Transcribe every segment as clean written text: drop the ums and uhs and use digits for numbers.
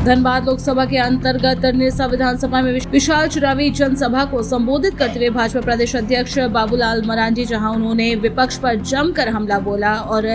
धनबाद लोकसभा के अंतर्गत निरसा विधानसभा में विशाल चुनावी जनसभा को संबोधित करते हुए भाजपा प्रदेश अध्यक्ष बाबूलाल मरांडी जहां उन्होंने विपक्ष पर जमकर हमला बोला और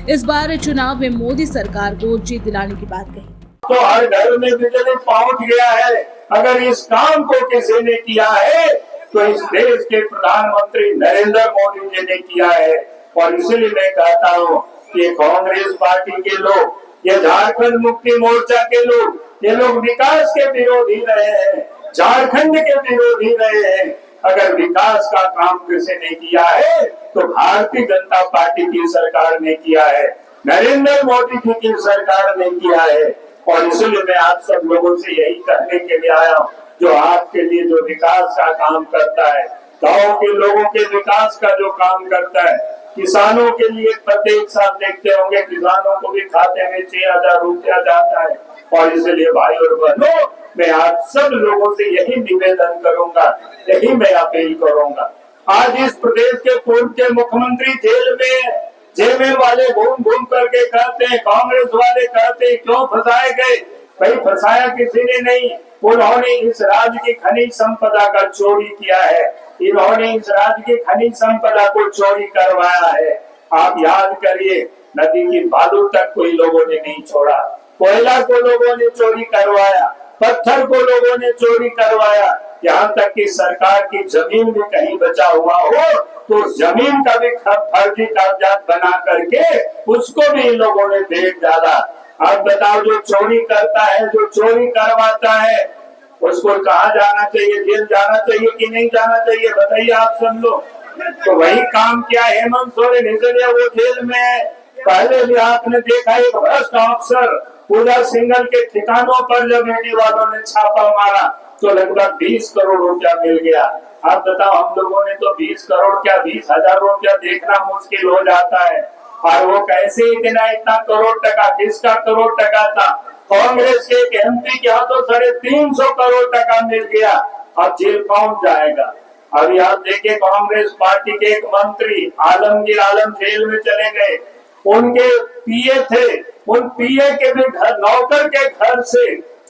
इस बार चुनाव में मोदी सरकार को जीत दिलाने की बात कही। तो हर घर में बिजली पहुंच गया है। अगर इस काम को किसी ने किया है तो इस देश के प्रधानमंत्री नरेंद्र मोदी जी ने किया है। और इसलिए मैं कहता हूँ कि कांग्रेस पार्टी के लोग, ये झारखंड मुक्ति मोर्चा के लोग, ये लोग विकास के विरोधी रहे हैं, झारखंड के विरोधी रहे हैं। अगर विकास का काम किसी ने किया है तो भारतीय जनता पार्टी की सरकार ने किया है, नरेंद्र मोदी जी की सरकार ने किया है। और इसलिए मैं आप सब लोगों से यही कहने के लिए आया हूँ, जो आपके लिए जो विकास का काम करता है, गाँव के लोगों के विकास का जो काम करता है, किसानों के लिए प्रत्येक साल देखते होंगे किसानों को भी खाते में 6,000 रुपया जाता है। और इसलिए भाई और बहनों, मैं आप सब लोगों से यही निवेदन करूंगा, यही मैं अपील करूंगा। आज इस प्रदेश के पूर्व के मुख्यमंत्री जेल में, जेल वाले घूम घूम करके कहते हैं, कांग्रेस वाले कहते हैं क्यों फंसाए गए। भाई फंसाया किसी ने नहीं, उन्होंने इस राज्य की खनिज संपदा का चोरी किया है, इन्होंने इस राज्य की खनिज संपदा को चोरी करवाया है। आप याद करिए, नदी की बालू तक कोई लोगों ने नहीं छोड़ा, कोयला को लोगों ने चोरी करवाया, पत्थर को लोगों ने चोरी करवाया, यहाँ तक कि सरकार की जमीन भी कहीं बचा हुआ हो तो उस जमीन का भी फर्जी कागजात बना करके उसको भी इन लोगों ने बेच डाला। अब बताओ, जो चोरी करता है, जो चोरी करवाता है, उसको कहाँ जाना चाहिए, जेल जाना चाहिए कि नहीं जाना चाहिए, बताइए आप सब लोग। तो वही काम किया हेमंत सोरेन, इसलिए वो जेल में है। पहले भी आपने देखा एक भ्रष्ट अफसर पूजा सिंघल के ठिकानों पर जब ईडी वालों ने छापा मारा तो लगभग 20 करोड़ रुपया मिल गया। आप बताओ, हम लोगों ने तो 20 करोड़ क्या 20,000 रुपया देखना मुश्किल हो जाता है। और वो कैसे इतना करोड़ टका, किसका करोड़ टका था? कांग्रेस के एक एमपी के हाथों 350 करोड़ टका मिल गया। अब जेल कौन जाएगा? अभी आप देखिए, कांग्रेस पार्टी के एक मंत्री आलमगीर आलम जेल में चले गए, उनके पीए थे, उन पीए के भी घर, नौकर के घर से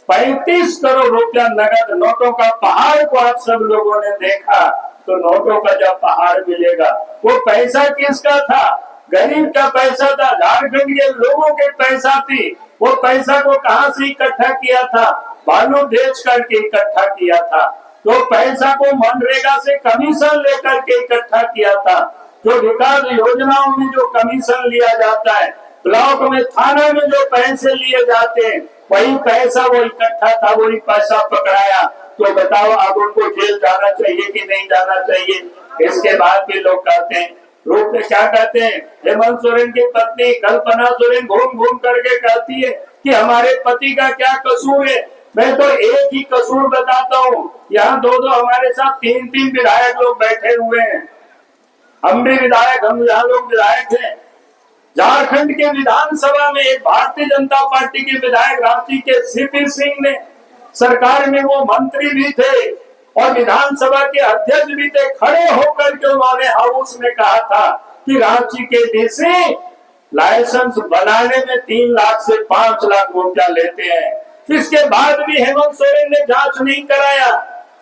35 करोड़ रुपया नगद नोटों का पहाड़ को आप सब लोगों ने देखा। तो नोटों का जब पहाड़ मिलेगा, वो पैसा किसका था? गरीब का पैसा था, झारखंड के लोगों के पैसा थी। वो पैसा को कहां से इकट्ठा किया था? बालू बेच करके इकट्ठा किया था। तो पैसा को मनरेगा से कमीशन लेकर के इकट्ठा किया था। जो विकास योजनाओं में जो कमीशन लिया जाता है, ब्लॉक में, थाना में जो पैसे लिए जाते हैं, वही पैसा वो इकट्ठा था, वही पैसा पकड़ाया। तो बताओ, अब उनको जेल जाना चाहिए कि नहीं जाना चाहिए? इसके बाद भी लोग कहते हैं, रूप में क्या कहते हैं, हेमंत सोरेन की पत्नी कल्पना सोरेन घूम घूम करके कहती है कि हमारे पति का क्या कसूर है। मैं तो एक ही कसूर बताता हूँ, यहाँ दो हमारे साथ 3 विधायक लोग बैठे हुए हैं, हम भी विधायक, हम यहाँ लोग विधायक हैं। झारखंड के विधानसभा में एक भारतीय जनता पार्टी के विधायक रांची के सीपी सिंह ने, सरकार में वो मंत्री भी थे और विधानसभा के अध्यक्ष भी थे, खड़े होकर के उन्होंने हाउस में कहा था कि रांची के डीसी लाइसेंस बनाने में 3 लाख से 5 लाख रुपया लेते हैं। इसके बाद भी हेमंत सोरेन ने जांच नहीं कराया।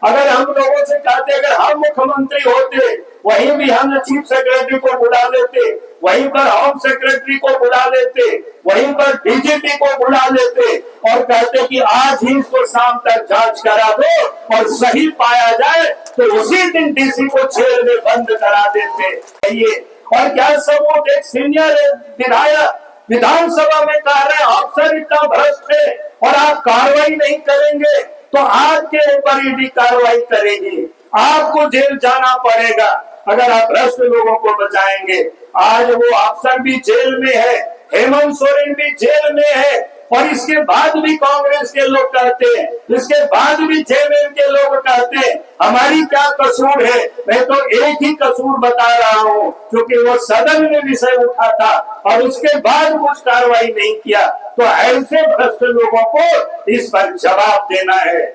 अगर हम लोगों से कहते, अगर हम मुख्यमंत्री होते, वहीं भी हम चीफ सेक्रेटरी को बुला लेते, वहीं पर होम सेक्रेटरी को बुला लेते, वहीं पर डीजीपी को बुला लेते और कहते कि आज ही इसको शाम तक जांच करा दो और सही पाया जाए तो उसी दिन डीसी को जेल में बंद करा देते। और क्या सबूत? एक सीनियर विधायक विधानसभा में कह रहे हैं अफसर इतना भ्रष्ट है और आप कार्रवाई नहीं करेंगे तो आपके ऊपर ईडी कार्रवाई करेगी, आपको जेल जाना पड़ेगा अगर आप भ्रष्ट लोगों को बचाएंगे। आज वो अफसर भी जेल में है, हेमंत सोरेन भी जेल में है और इसके बाद भी कांग्रेस के लोग कहते हैं, इसके बाद भी जेएमएम के लोग कहते हैं हमारी क्या कसूर है। मैं तो एक ही कसूर बता रहा हूँ, क्योंकि वो सदन में विषय उठा था और उसके बाद कुछ कार्रवाई नहीं किया। तो ऐसे भ्रष्ट लोगों को इस पर जवाब देना है।